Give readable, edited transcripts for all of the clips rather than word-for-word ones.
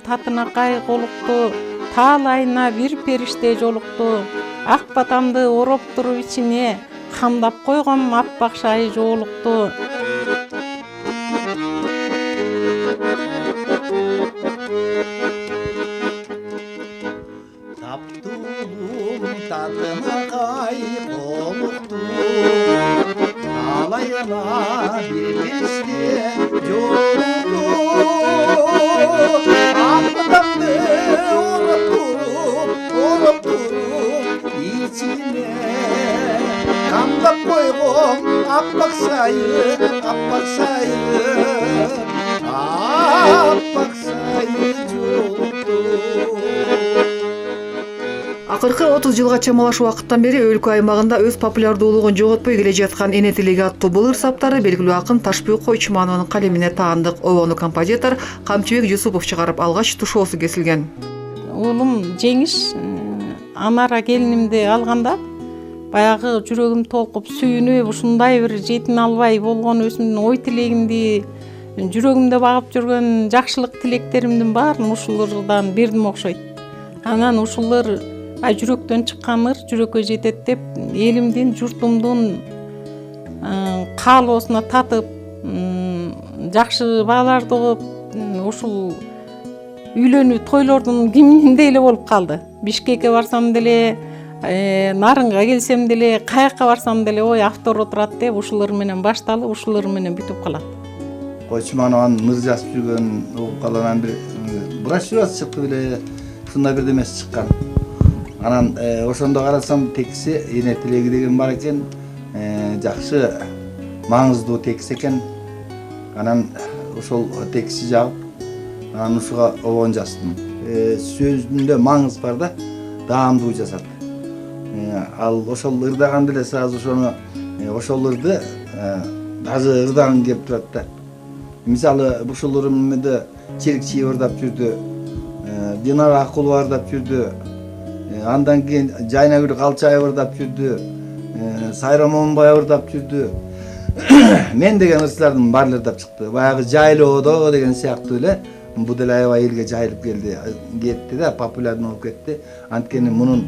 татынакай колукту, таалайына бир периште жолукту. Ак батамды ороп туруп ичине, камдап койгом аппак шай жоолукту. Таптуулум татынакай колукту, таалайына бир периште жоолукту. Ак батамды ороп туруп ичине, камдап койгом аппак шайы жоолукту. Акыркы 30 жылга чамалаш убакыттан бери өлкө аймагында өз популярдуулугун жоготпой келе жаткан эне тилеги аттуу бул ырсаптары белгилүү акын Ташбек Койчуманованын калемине таандык. Обону композитор Камчыбек Жусупов чыгарып, алгач тушоосу кесилген. Уулум Жеңиш Анара келинимди алганда баягы жүрөгүм толкуп сүйүнүп, ушундай бир жетине албай болгон өзүмдүн ой тилегимди, жүрөгүмдө багып жүргөн жакшылык тилектеримдин баарын ушулардан бердим окшойт. Анан ушулар жүрөктөн чыккан ыр жүрөккө жетет деп, элимдин, журтумдун каалоосуна татып, жакшы бааларды угуп, ушул үйлөнүү тойлордун киминде эле болуп калды. Бишкекке барсам деле, Нарынга келсем деле, каяка барсам деле, ой автор отурат деп, ушулар менен башталып, ушулар менен бүтүп калат. Койчуманованын мыр жазып жүргөн угуп калган бир брошюрасы чыкты беле, ушундай бирдемеси чыккан. Анан ошондо карасам текси эне тилеги деген бар экен, жакшы маңыздуу текст экен. Анан ошол текстти жагып, анан ушуга обон жаздым. Сөзүндө маңыз бар да, даамдуу жазат. Ал ошол ырдаганда эле сразу ошону ошол ырды даже ырдагың келип турат да. Мисалы ушул ырымды Черикчиев ырдап жүрдү, Динара Акулова ырдап жүрдү, андан кийин Жайнагүл Калчаева ырдап жүрдү, Сайра Момунбаева ырдап жүрдү. Мен деген ырчылардын баары ырдап чыкты. Баягы жайлоодо деген сыяктуу эле бу деле аябай элге жайылып кетти да, популярный болуп кетти. Анткени мунун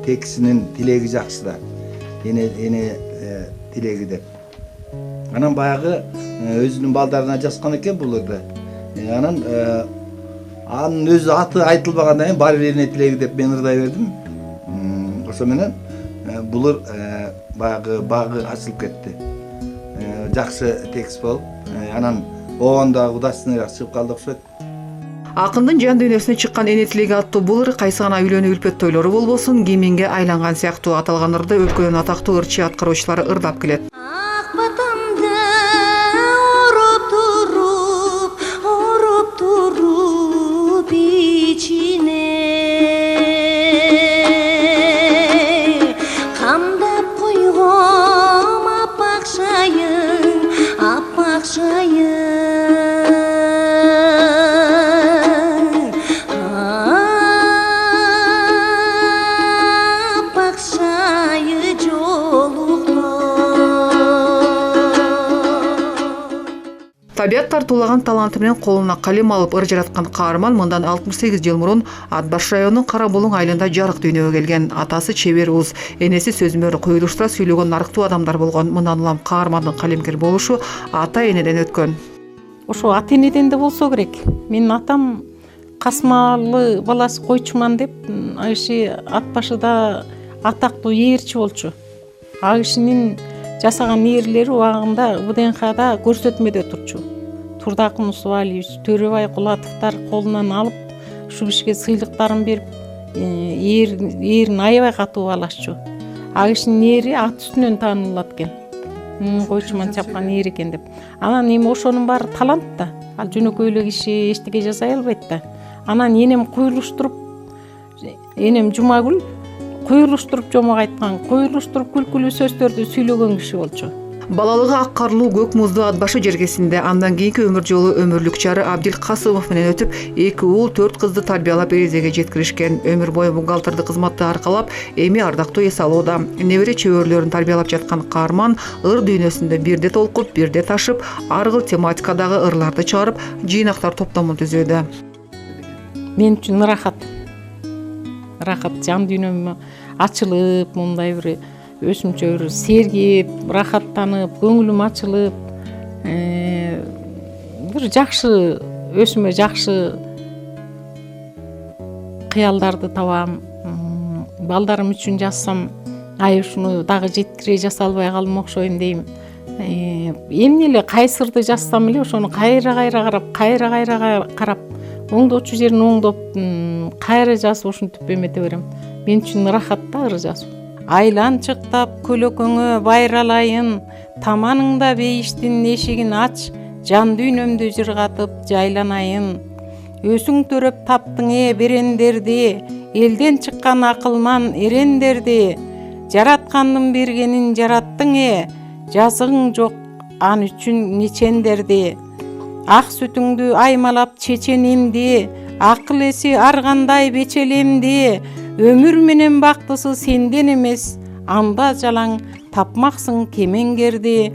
текстинин тилеги жакшы да. Эне тилеги деп. Анан баягы өзүнүн балдарына жазган экен бул ырды. Анан анын өзү аты айтылбагандан кийин баары бир эне тилеги деп мен ырдай бердим. Ошо менен бул ыр баягы багы ачылып кетти. Жакшы текст болуп, анан оонда удачный чыгып калды окшойт. Акындын жан дүйнөсүнө чыккан эне тилеги аттуу бул ыр кайсы гана үйлөнүү үлпөт тойлору болбосун кемеңге айланган сыяктуу аталган ырды өлкөнүн атактуу ырчы аткаруучулары ырдап келет. Ак батамды ороп туруп ичине, камдап койгом аппак шайы. Табият тартуулаган таланты менен колуна калем алып ыр жараткан каарман мындан 68 жыл мурун Ат Баш районунун Кара Булуң айылында жарык дүйнөгө келген. Атасы чебер уз, энеси сөзмөр коюлуштура сүйлөгөн нарыктуу адамдар болгон. Мындан улам каармандын калемкер болушу ата энеден өткөн. Ошо ата энеден да болсо керек. Менин атам Касмалы баласы Койчуман деп, ал киши Ат Башыда атактуу ээрчи болчу. Ал кишинин жасаган ээрлери убагында ВДНХда көрсөтмөдө турчу. Турдакын Усубалиевич, Төрөбай Кулатовдор колунан алып, ушу кишиге сыйлыктарын берип, ээрин аябай катуу баалашчу. Ал кишинин ээри ат үстүнөн таанылат экен. Койчуман чапкан ээр экен деп. Анан эми ошонун баары талант да. Ал жөнөкөй эле киши эчтеке жасай албайт да. Анан энем куюлуштуруп, энем Жумагүл куюлуштуруп жомок айткан, куюлуштуруп күлкүлүү сөздөрдү сүйлөгөн киши болчу. Балалыгы ак карлуу көк муздуу Ат Башы жергесинде, андан кийинки өмүр жолу өмүрлүк жары Абдил Касымов менен өтүп, 2 уул 4 кызды тарбиялап эрезеге жеткиришкен. Өмүр бою бухгалтердик кызматты аркалап, эми ардактуу эс алууда. Небере чөбөрлөрүн тарбиялап жаткан каарман ыр дүйнөсүндө бирде толкуп, бирде ташып, ар кыл тематикадагы ырларды чыгарып, жыйнактар топтомун түзүүдө. мен үчүн ырахат жан дүйнөм ачылып, мындай бир өзүмчө бир сергип, рахаттанып, көңүлүм ачылып, бир жакшы өзүмө жакшы кыялдарды табам. Балдарым үчүн жазсам, ушуну дагы жеткире жаса албай калдым окшойм дейм. Эмне эле кайсырды жазсам эле ошону кайра карап, оңдоочу жерин оңдоп, кайра жазып ушинтип эмете берем. Мен үчүн ырахат да ыр жазуу. Айланчыктап көлөкөңө байралайын, таманыңда бейиштин эшигин ач, жан дүйнөмдү жыргатып жайланайын. Өзүң төрөп таптың берендерди, элден чыккан акылман эрендерди. Жараткандын бергенин жараттың жазыгың жок ан үчүн нечендерди. Ак сүтүңдү аймалап чеченемди, акыл эси ар кандай бечелемди. Өмүр менен бактысы сенден эмес, анда жалаң тапмаксың кемеңгерди.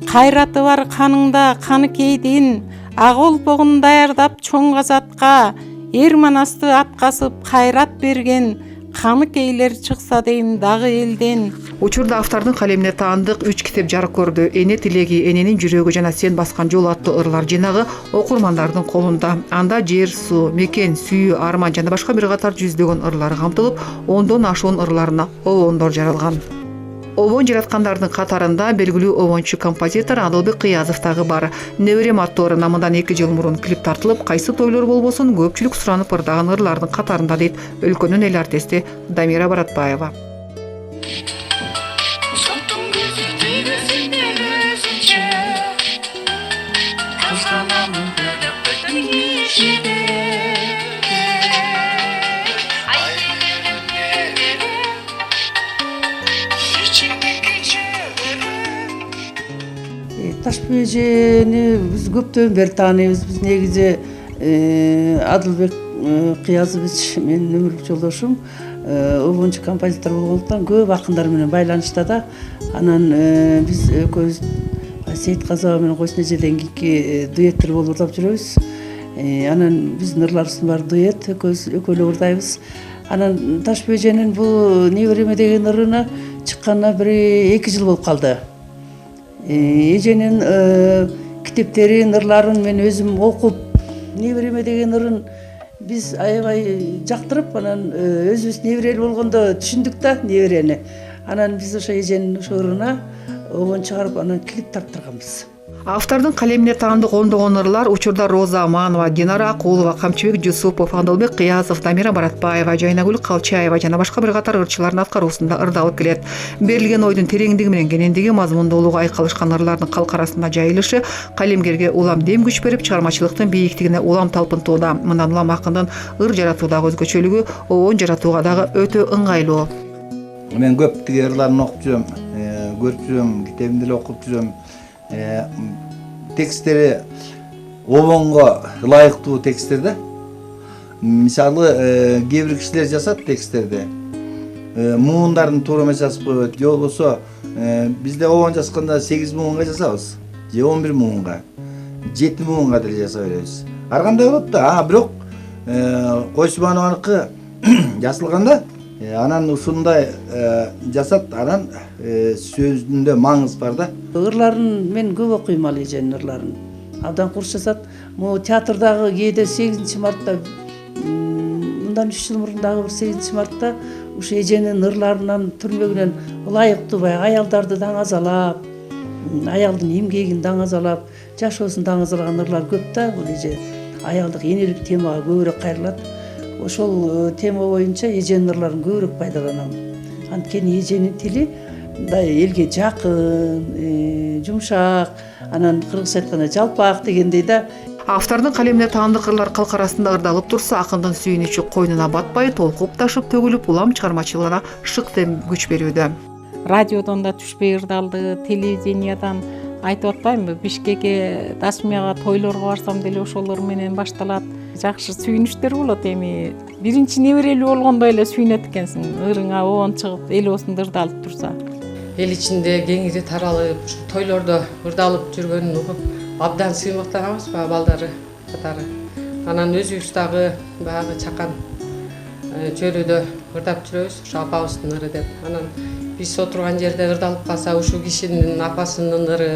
Кайраты бар каныңда каныкейдин, ак олпогун даярдап чоң казатка, эр манасты аткасып кайрат берген, каныкейлер чыкса дейм дагы элден. Учурда автордун калемине таандык 3 китеп жарык көрдү. Эне тилеги, эненин жүрөгү жана сен баскан жол аттуу ырлар жинагы окурмандардын колунда. Анда жер, суу, мекен, сүйүү, арман жана башка бир катар жүздөгөн ырлар камтылып, 10дон ашуун ырларына обондор жаралган. Обон жараткандардын катарында белгилүү обончу композитор Адылбек Кыязов дагы бар. Неберем аттуу ырына мындан 2 жыл мурун клип тартылып, кайсы тойлор болбосун көпчүлүк суранып ырдаган ырлардын катарында дейт өлкөнүн эл артисти Дамира Баратбаева. Ташпы эжени биз көптөн бери тааныйбыз. Биз негизи Адылбек Кыязович менин өмүрлүк жолдошум обончу композитор болгондуктан көп акындар менен байланышта да. Анан биз экөөбүз Сейитказова менен Койсун эжеден кийинки дуэттер болуп ырдап жүрөбүз. Анан биздин ырларыбыздын баары дуэт, экөө эле ырдайбыз. Анан Ташпы эженин бул Небереме деген ырына чыкканына 1-2 жыл болуп калды. Эженин китептерин, ырларын мен өзүм окуп, Небереме деген ырын биз аябай жактырып, анан өзүбүз неберели болгондо түшүндүк да неберени. Анан биз ошо эженин ошо ырына обон чыгарып, анан клип тарттырганбыз. Автордун калемине таандык ондогон ырлар учурда Роза Аманова, Динара Акулова, Камчыбек Жусупов, Адылбек Кыязов, Дамира Баратбаева, Жайнагүл Калчаева жана башка бир катар ырчылардын аткаруусунда ырдалып келет. Берилген ойдун тереңдиги менен кенендиги, мазмундуулугу айкалышкан ырлардын калк арасында жайылышы калемгерге улам дем күч берип, чыгармачылыктын бийиктигине улам талпынтууда. Мындан улам акындын ыр жаратуудагы өзгөчөлүгү обон жаратууга дагы өтө ыңгайлуу. Мен көп тиги ырларын окуп жүрөм, көрүп жүрөм, китебинде эле окуп жүрөм. Текстери обонго ылайыктуу тексттер да. Мисалы, кээ бир кишилер жасат тексттерди. Муундарын туура эмес жазып коет, же болбосо бизде обон жазганда 8 муунга жазабыз, же 11 муунга, 7 муунга деле жаса беребиз. Ар кандай болот да. Бирок Койсубанованыкы жазылганда анан ушундай жасат, анан сөзүндө маңыз бар да. Ырларын мен көп окуйм, ал эженин ырларын. Абдан курс жасат. Могу театрдагы кээде 8 мартта, мындан 3 жыл мурун дагы 8 мартта ушу эженин ырларынан түрмөгүнөн ылайыктуу баягы аялдарды даңазалап, аялдын эмгегин даңазалап, жашоосун даңазалаган ырлар көп да. Бул эже аялдык энелик темага көбүрөөк кайрылат. Ошол тема боюнча эженин ырларын көбүрөөк пайдаланам. Анткени эженин тили мындай элге жакын, жумшак, анан кыргызча айтканда жалпак дегендей да. Автордун калемине таандык ырлар калк арасында ырдалып турса, акындын сүйүнүчү койнуна батпай, толкуп ташып төгүлүп, улам чыгармачылыгына шык дем күч берүүдө. Радиодон да түшпөй ырдалды, телевидениядан айтып атпаймынбы, Бишкекке, Дасмияга тойлорго барсам деле ошолор менен башталат. Жакшы сүйүнүчтөр болот. Эми биринчи неберелүү болгондой эле сүйүнөт экенсиң. Ырыңа обон чыгып, эл осунда ырдалып турса. Эл ичинде кеңири таралып, тойлордо ырдалып жүргөнүн угуп абдан сыймыктанабыз, балдары катары. Анан өзүбүз дагы баягы чакан чөйрөдө ырдап жүрөбүз, ошо апабыздын ыры деп. Анан биз отурган жерде ырдалып калса, ушул кишинин апасынын ыры,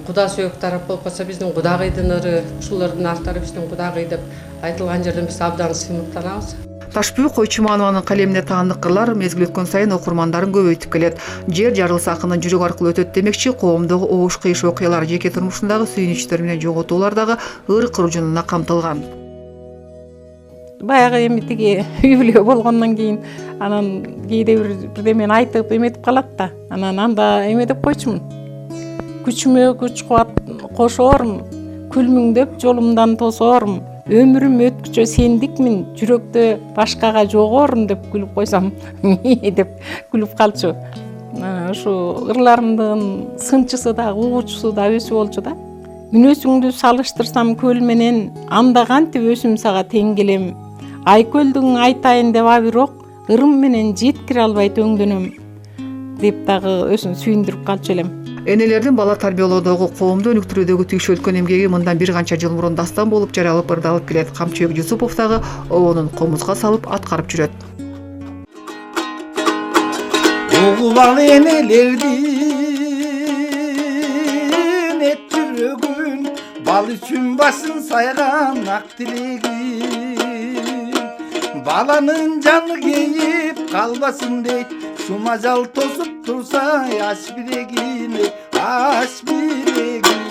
куда сөөк тарап болуп калса биздин кудагыйдын ыры, ушулардын аттары биздин кудагый деп айтылган жерден биз абдан сыймыктанабыз. Ташбүйүк Койчуманованын калемине таандык кырлар мезгил өткөн сайын окурмандарын көбөйтүп келет. Жер жарылса акынын жүрөгү аркылуу өтөт демекчи, коомдогу обуш кыйыш окуялар, жеке турмушундагы сүйүнүчтөр менен жоготуулар дагы ыр кыружунуна камтылган. Баягы эми тиги үй бүлө болгондон кийин анан кээде бирдемени айтып эметип калат да. Анан анда эме деп койчумун. Күчүмө күч кубат кошоорум, күлмүңдөп жолумдан тосоорум. Өмүрүм өткүчө сендикмин, жүрөктө башкага жогоорум деп күлүп койсом, деп күлүп калчу. Ушу ырларымдын сынчысы да, угуучусу да өзү болчу да. Мүнөзүңдү салыштырсам көл менен, анда кантип өзүм сага тең келем. Айкөлдүң айтайын деп бирок, ырым менен жеткире албай төңдөнөм, деп дагы өзүн сүйүндүрүп калчу элем. Энелердин бала тарбиялоодогу, коомду өнүктүрүүдөгү түйшөлткөн эмгеги мындан бир канча жыл мурун дастан болуп жаралып ырдалып келет. Камчыбек Жусупов дагы обонун комузга салып аткарып жүрөт. Угуп ал энелердин эт жүрөгүн, бал үчүн башын сайган ак тилегин. Баланын жаны кейип калбасын дейт, шумажал тосуп турса аш билегин, аш билегин.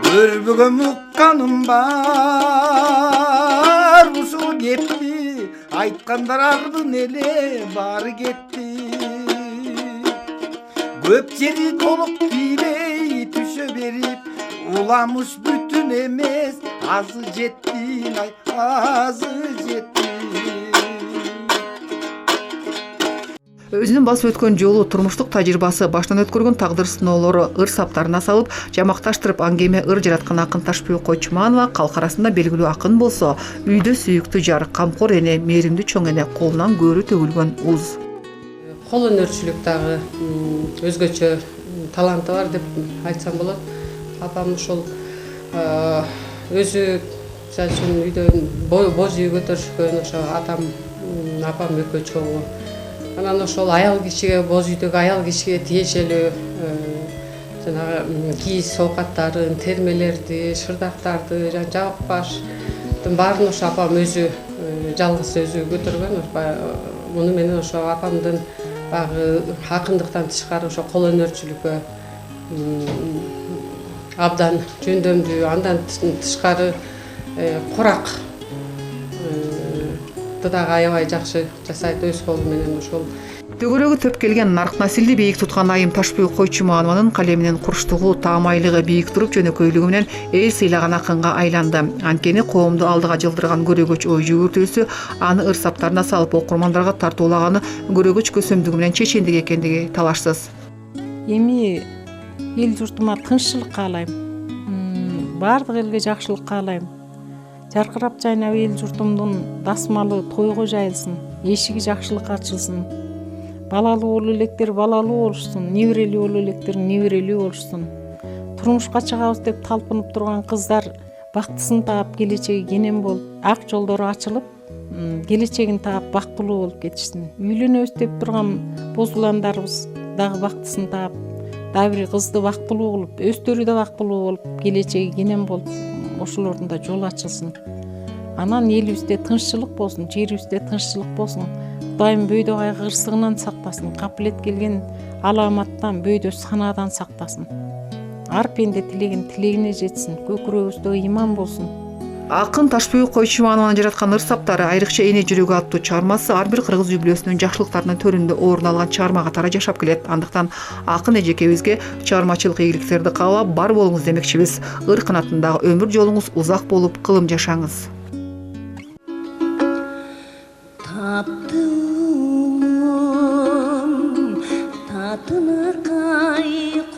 Көрбөгөн укканым бар ушул кепти, айткандар ардын эле баары кетти. Көп жери толук бийлей түшө берип, уламыш бүтүн эмес, азы жетти, азы жетти. Өзүнүн басып өткөн жолу, турмуштук тажрыйбасы, баштан өткөргөн тагдыр сыноолору ыр саптарына салып, жамакташтырып аңгеме ыр жараткан акын Ташбүйүк Койчуманова калк арасында белгилүү акын болсо, үйдө сүйүктүү жар, камкор эне, мээримдүү чоң эне, колунан көөрү төгүлгөн уз. Кол өнөрчүлүк дагы өзгөчө таланты бар деп айтсам болот. Апам ошол өзү мисалы үчүн үйдө боз үй көтөрүшкөн, ошо атам, апам экөө чоңу. Анан ошол аял кишиге, боз үйдөгү аял кишиге тиешелүү жанагы кийиз оокаттарын, термелерди, шырдактарды, жабык баштын баарын ошо апам өзү жалгыз өзү көтөргөн. Муну менен ошо апамдын багы акындыктан тышкары ошо кол өнөрчүлүккө абдан жөндөмдүү, андан тышкары курак дагы аябай жакшы жасайт өз колу менен. Ошол Төгөрөгү төп келген нарк насилди бийик туткан айым Ташбүйүк Койчуманованын калеминин курчтугу, таамайлыгы бийик туруп, жөнөкөйлүгү менен эл сыйлаган акынга айланды. Анткени коомду алдыга жылдырган көрөгөч ой жүгүртүүсү аны ыр саптарына салып окурмандарга тартуулаганы көрөгөч көсөмдүгү менен чечендик экендиги талашсыз. Эми эл журтума тынччылык каалайм. Бардык элге жакшылык каалайм. Жаркырап жайнап эл журтумдун дасмалы тойго жайылсын, эшиги жакшылыкка ачылсын. Балалуу болуу электер балалуу болушсун, неберелүү болуу электер неберелүү болушсун. Турмушка чыгабыз деп талпынып турган кыздар бактысын таап, келечеги кенен болуп, ак жолдору ачылып, келечегин таап бактылуу болуп кетишсин. Үйлөнөбүз деп турган боз уландарыбыз дагы бактысын таап, дагы бир кызды бактылуу кылып, өздөрү да бактылуу болуп, келечеги кенен болуп, ошолордун да жолу ачылсын. Анан элибизде тынччылык болсун, жерибизде тынччылык болсун. Кудайым бөйдө кайгы кырсыгынан сактасын, капилет келген аламаттан, бөйдө санаадан сактасын. Ар пенде тилеген тилегине жетсин, көкүрөгүбүздө ыйман болсун. Акын Ташбүйүк Койчуманованын жараткан ыр саптары, айрыкча эне жүрөгү аттуу чыгармасы ар бир кыргыз үй бүлөсүнүн жакшылыктарынын төрүндө орун алган чыгарма катары жашап келет. Андыктан акын эжекебизге чыгармачылык ийгиликтерди каалап бар болуңуз демекчибиз. Ыр канатындагы өмүр жолуңуз узак болуп, кылым жашаңыз. Таптым татынар кайкоокто,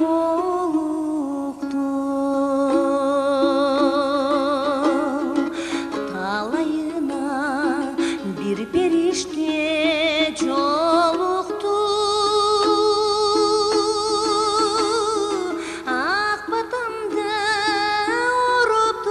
талайына бир периште жолукту. Ак батамды уруп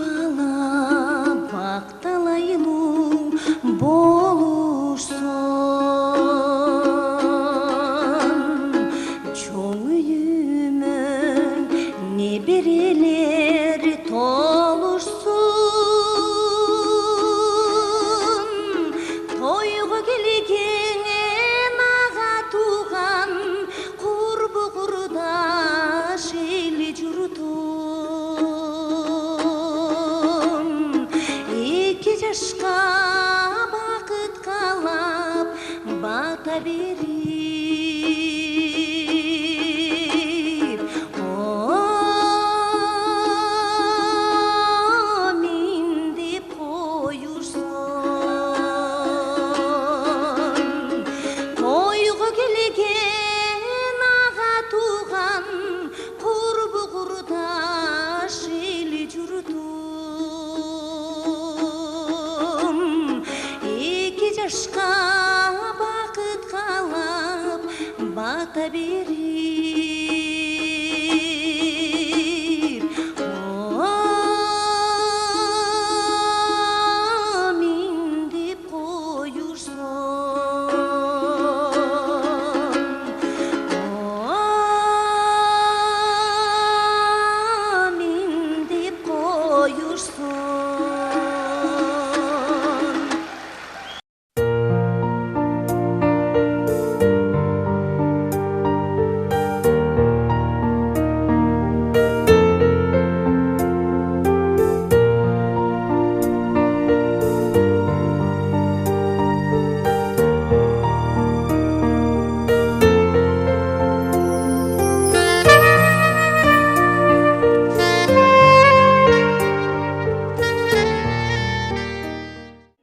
бала бакталайлуу болушсон, чоң үйүмө неберелер толушsun, тойго келген ага тууган курбу курдаш эл журтун, эки жашка бакыт каалап бата берип, мен деп коюрсон, тойго келген ага тууган курбу курдаш эл журтун, эки жашка бакыт каалап бата берип.